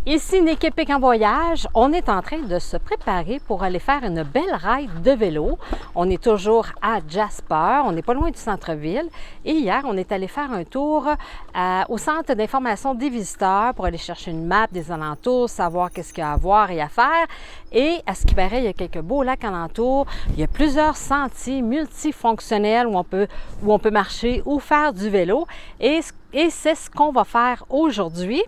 Ici Néképic en voyage, on est en train de se préparer pour aller faire une belle ride de vélo. On est toujours à Jasper, on n'est pas loin du centre-ville. Et hier, on est allé faire un tour au centre d'information des visiteurs pour aller chercher une map des alentours, savoir qu'est-ce qu'il y a à voir et à faire. Et à ce qui paraît, il y a quelques beaux lacs alentours. Il y a plusieurs sentiers multifonctionnels où on peut marcher ou faire du vélo. Et c'est ce qu'on va faire aujourd'hui.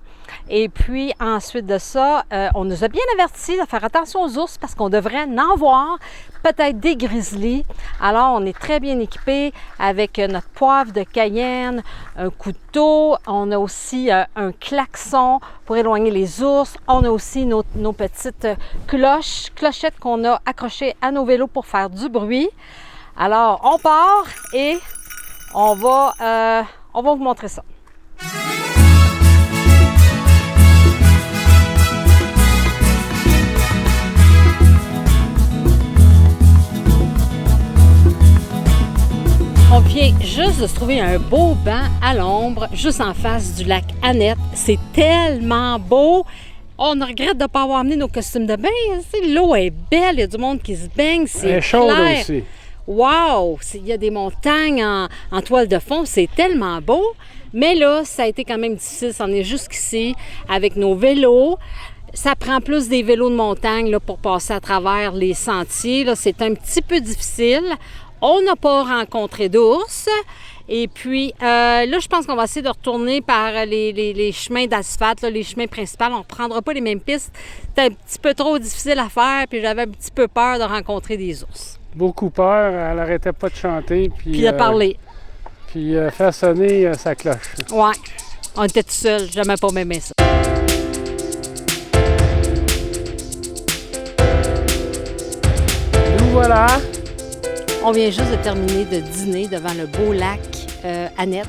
Et puis ensuite de ça, on nous a bien avertis de faire attention aux ours parce qu'on devrait en voir, peut-être des grizzlies. Alors on est très bien équipés avec notre poivre de Cayenne, un couteau, on a aussi un klaxon pour éloigner les ours. On a aussi nos petites clochettes qu'on a accrochées à nos vélos pour faire du bruit. Alors on part et on va vous montrer ça. On vient juste de se trouver un beau banc à l'ombre, juste en face du lac Annette. C'est tellement beau! On regrette de ne pas avoir amené nos costumes de bain. L'eau est belle, il y a du monde qui se baigne, c'est chaud clair. aussi. Wow! Il y a des montagnes en toile de fond, c'est tellement beau. Mais là, ça a été quand même difficile. On est jusqu'ici avec nos vélos. Ça prend plus des vélos de montagne là, pour passer à travers les sentiers. Là, c'est un petit peu difficile. On n'a pas rencontré d'ours. Et puis, là, je pense qu'on va essayer de retourner par les chemins d'asphalte, les chemins principaux. On ne reprendra pas les mêmes pistes. C'était un petit peu trop difficile à faire, puis j'avais un petit peu peur de rencontrer des ours. Beaucoup peur, elle n'arrêtait pas de chanter. Puis de parler. Puis faire sonner sa cloche. Ouais, on était tout seuls, j'aimais pas m'aimer ça. Nous voilà. On vient juste de terminer de dîner devant le beau lac Annette.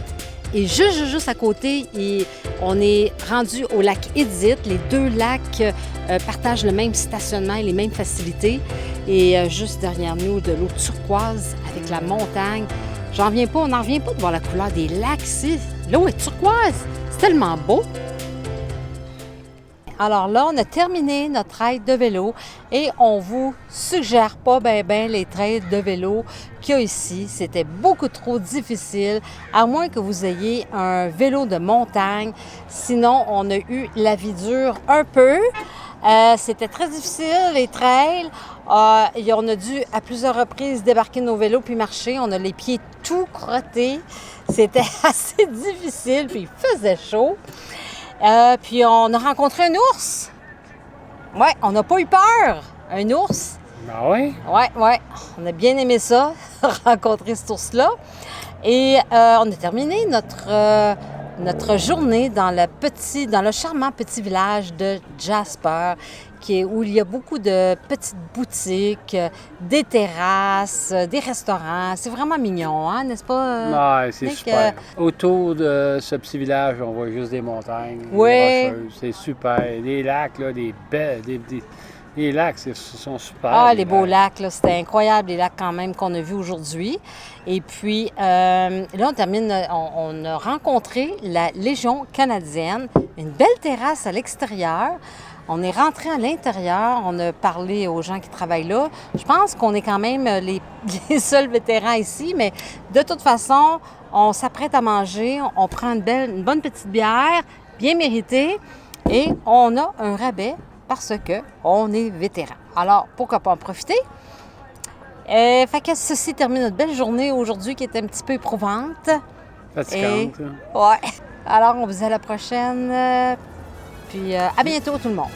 Et juste à côté, on est rendu au lac Edith. Les deux lacs partagent le même stationnement et les mêmes facilités. Et juste derrière nous, de l'eau turquoise avec la montagne. On n'en revient pas de voir la couleur des lacs ici. L'eau est turquoise. C'est tellement beau. Alors là, on a terminé notre ride de vélo et on vous suggère pas ben les trails de vélo qu'il y a ici. C'était beaucoup trop difficile, à moins que vous ayez un vélo de montagne. Sinon, on a eu la vie dure un peu. C'était très difficile, les trails. On a dû à plusieurs reprises débarquer nos vélos puis marcher. On a les pieds tout crottés. C'était assez difficile, puis il faisait chaud. Puis on a rencontré un ours. Ouais, on n'a pas eu peur. Un ours. Ah oui? Ouais. On a bien aimé ça, rencontrer cet ours-là. Et on a terminé notre journée dans le charmant petit village de Jasper, où il y a beaucoup de petites boutiques, des terrasses, des restaurants. C'est vraiment mignon, hein, n'est-ce pas? Oui, c'est super. Autour de ce petit village, on voit juste des montagnes, ouais. des rocheuses. C'est super. Des lacs, là, les lacs, sont super. Ah, les beaux lacs, là, c'était incroyable, les lacs quand même qu'on a vus aujourd'hui. Et puis, là, on a rencontré la Légion canadienne, une belle terrasse à l'extérieur. On est rentré à l'intérieur, on a parlé aux gens qui travaillent là. Je pense qu'on est quand même les seuls vétérans ici, mais de toute façon, on s'apprête à manger, on prend une bonne petite bière, bien méritée, et on a un rabais parce qu'on est vétéran. Alors, pourquoi pas en profiter? Fait que ceci termine notre belle journée aujourd'hui qui était un petit peu éprouvante. Fatigante. Ouais. Alors, on vous dit à la prochaine. Puis à bientôt tout le monde.